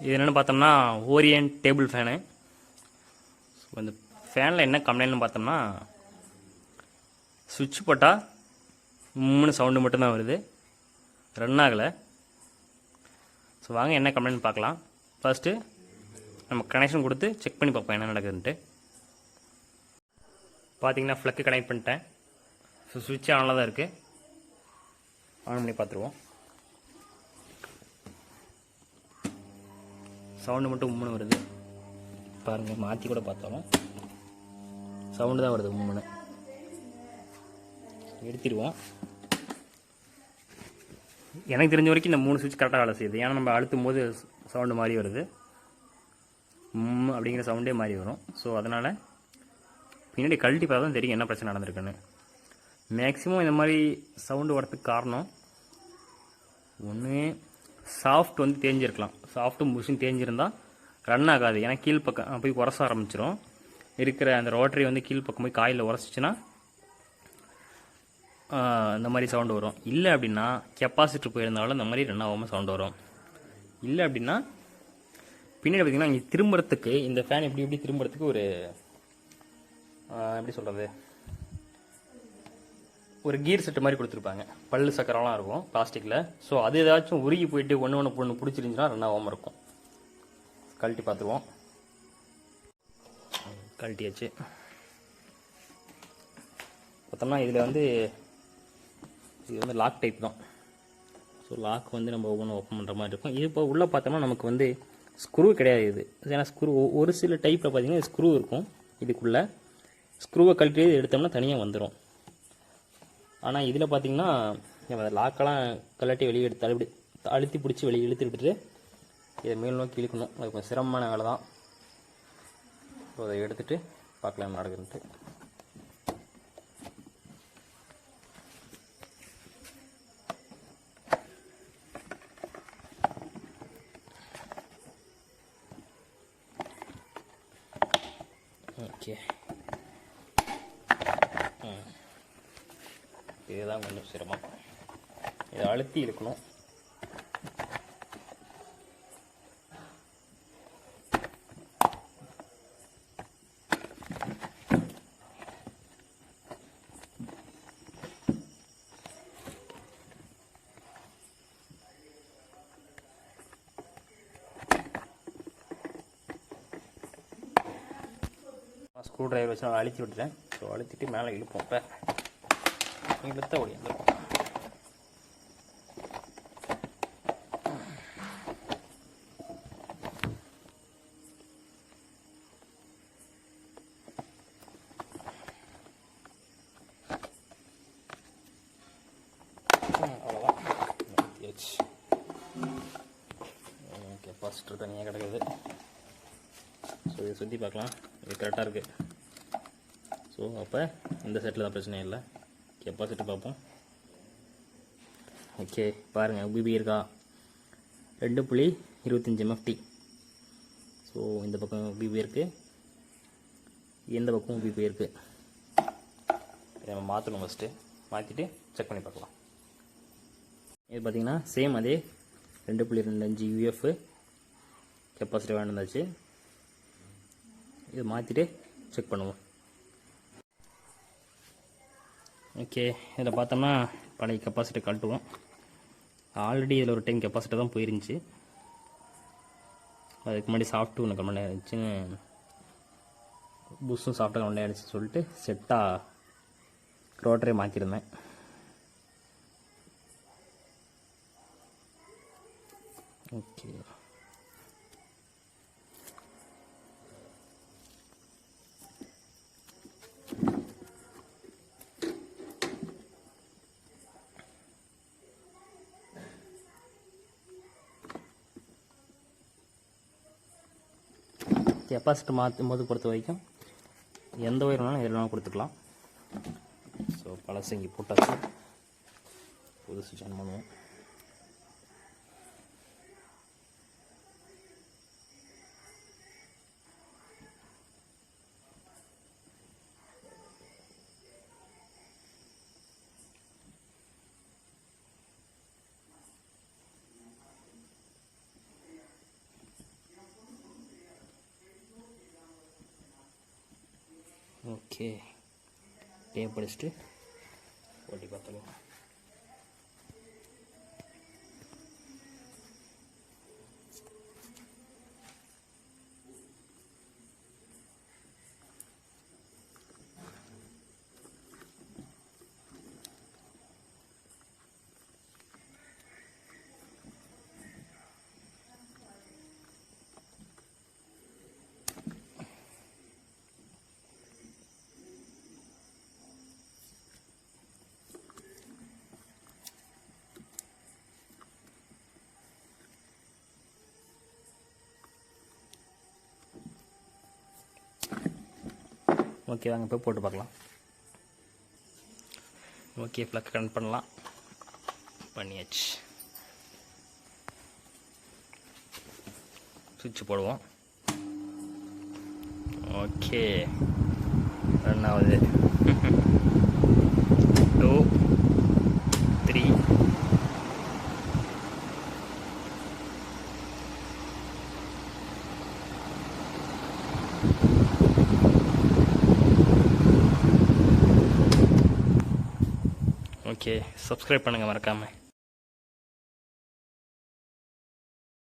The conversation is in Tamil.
இது என்னென்னு பார்த்தோம்னா ஓரியன்ட் டேபிள் ஃபேனு. ஸோ இந்த ஃபேனில் என்ன கம்ப்ளைண்ட்னு பார்த்தோம்னா சுவிட்ச் போட்டால் 3 சவுண்டு மட்டும்தான் வருது, ரன் ஆகலை. ஸோ வாங்க என்ன கம்ப்ளைண்ட் பார்க்கலாம். ஃபஸ்ட்டு நம்ம கனெக்ஷன் கொடுத்து செக் பண்ணி பார்ப்போம் என்ன நடக்குதுன்ட்டு. பார்த்தீங்கன்னா ஃப்ளக்கு கனெக்ட் பண்ணிட்டேன். ஸோ சுவிட்ச் ஆனில் தான் இருக்குது. ஆன் பண்ணி பார்த்துருவோம். சவுண்டு மட்டும் 3 வருது பாருங்கள். மாற்றி கூட பார்த்தாலும் சவுண்டு தான் வருது 3. எடுத்துடுவோம். எனக்கு தெரிஞ்ச வரைக்கும் இந்த 3 சுவிட்ச் கரெக்டாக வேலை செய்யுது. ஏன்னா நம்ம அழுத்தும் போது சவுண்டு மாதிரி வருது, அப்படிங்கிற சவுண்டே மாதிரி வரும். ஸோ அதனால் பின்னாடி கழட்டி பார்த்தா தான் தெரியும் என்ன பிரச்சனை நடந்திருக்குன்னு. மேக்ஸிமம் இந்த மாதிரி சவுண்டு வரத்துக்கு காரணம் ஒன்று சாஃப்ட் வந்து தேஞ்சிருக்கலாம். சாஃப்ட்டு மிஷின் தேஞ்சிருந்தால் ரன் ஆகாது. ஏன்னா கீழ்ப்பக்கம் போய் உரச ஆரம்பிச்சிடும். இருக்கிற அந்த ரோட்டரி வந்து கீழ்ப்பக்கம் போய் காயில் உரசிச்சுன்னா இந்த மாதிரி சவுண்டு வரும். இல்லை அப்படின்னா கெப்பாசிட்டர் போயிருந்தாலும் இந்த மாதிரி ரன் ஆகாமல் சவுண்டு வரும். இல்லை அப்படின்னா பின்னாடி பார்த்திங்கன்னா இங்கே திரும்புறதுக்கு இந்த ஃபேன் எப்படி திரும்புறதுக்கு ஒரு எப்படி சொல்கிறது, ஒரு கீர் செட்டு மாதிரி கொடுத்துருப்பாங்க. பல்லு சக்கரம்லாம் இருக்கும் பிளாஸ்டிக்கில். ஸோ அது ஏதாச்சும் உருகி போயிட்டு ஒன்று பிடிச்சிருந்துச்சுன்னா ரன் ஆகாமல் இருக்கும். கழட்டி பார்த்துருவோம். கழட்டியாச்சு. பார்த்தோம்னா இதில் வந்து இது வந்து லாக் டைப் தான். ஸோ லாக் வந்து நம்ம ஒவ்வொன்றும் ஓப்பன் பண்ணுற மாதிரி இருக்கும். இது இப்போ உள்ளே பார்த்தோம்னா நமக்கு வந்து ஸ்க்ரூ கிடையாது. இது ஏன்னா ஸ்க்ரூ ஒரு சில டைப்பில் பார்த்தீங்கன்னா ஸ்க்ரூ இருக்கும். இதுக்குள்ளே ஸ்க்ரூவை கழட்டி எடுத்தோம்னா தனியாக வந்துடும். ஆனால் இதில் பார்த்தீங்கன்னா நம்ம லாக்கெல்லாம் கழட்டி வெளியே எடுத்து அழுத்தி பிடிச்சி வெளியே இழுத்து விட்டுட்டு இதை மேல் நோக்கி இழுக்கணும். அது கொஞ்சம் சிரமமான வேலை தான். ஸோ அதை எடுத்துகிட்டு பார்க்கலாம் நடக்குதுன்ட்டு. ஓகே, இதுதான் கொஞ்சம் சிரமம். இதை அழுத்தி இழுக்கணும். ஸ்க்ரூ டிரைவர் வச்சு நான் அழுத்தி விட்டுறேன். ஸோ அழுத்திட்டு மேலே இழுப்போம். இப்போ இழுத்த ஓடியாந்துடும். அவ்வளோதான், அழுத்தியாச்சு. கெப்பாசிட்டர் தனியாக கிடக்குது. ஸோ இதை சுற்றி பார்க்கலாம். இது கரெக்டாக இருக்குது. ஸோ அப்போ இந்த செட்டில் தான் பிரச்சனை இல்லை. கெப்பாசிட்டி பார்ப்போம். ஓகே, பாருங்கள் பிபி இருக்கா, 2.25 MFT. ஸோ இந்த பக்கம் பிபி இருக்குது, இந்த பக்கம் பிபி இருக்குது. நம்ம மாற்றணும். ஃபஸ்ட்டு மாற்றிட்டு செக் பண்ணி பார்க்கலாம். இது பார்த்திங்கன்னா சேம் அதே 2.25 UF கெப்பாசிட்டி வேணுந்தாச்சு. இது மாற்றிட்டு செக் பண்ணுவோம். ஓகே, இதில் பார்த்தோம்னா பழைய கெப்பாசிட்டி கழட்டுவோம். ஆல்ரெடி இதில் ஒரு டைம் கெப்பாசிட்டி தான் போயிருந்துச்சு. அதுக்கு முன்னாடி சாஃப்ட்டு ஒன்று கம்மியாக இருந்துச்சுன்னு புஷ்ஷும் சாஃப்ட்டாக கம்மியாக இருந்துச்சுன்னு சொல்லிட்டு செட்டாக ரோட்டரே மாற்றிருந்தேன். ஓகே, கெப்பாசிட்டி மாற்றும் போது பொறுத்த வரைக்கும் எந்த ஒயர் வேணாலும் எதில் வேணாலும் கொடுத்துக்கலாம். ஸோ பழசு இங்கே போட்டாச்சு. புது சுவிட்ச் ஆன் பண்ணுவோம். ஓகே, டேப் படிச்சுட்டு ஓட்டி பார்த்துக்கலாம். ஓகே, வாங்க போய் போட்டு பார்க்கலாம். ஓகே, ப்ளக் கனெக்ட் பண்ணலாம். பண்ணியாச்சு. சுவிட்ச் போடுவோம். ஓகே, ரன் ஆகுது. 2 3 ஓகே, சப்ஸ்கிரைப் பண்ணுங்கள் மறக்காமல்.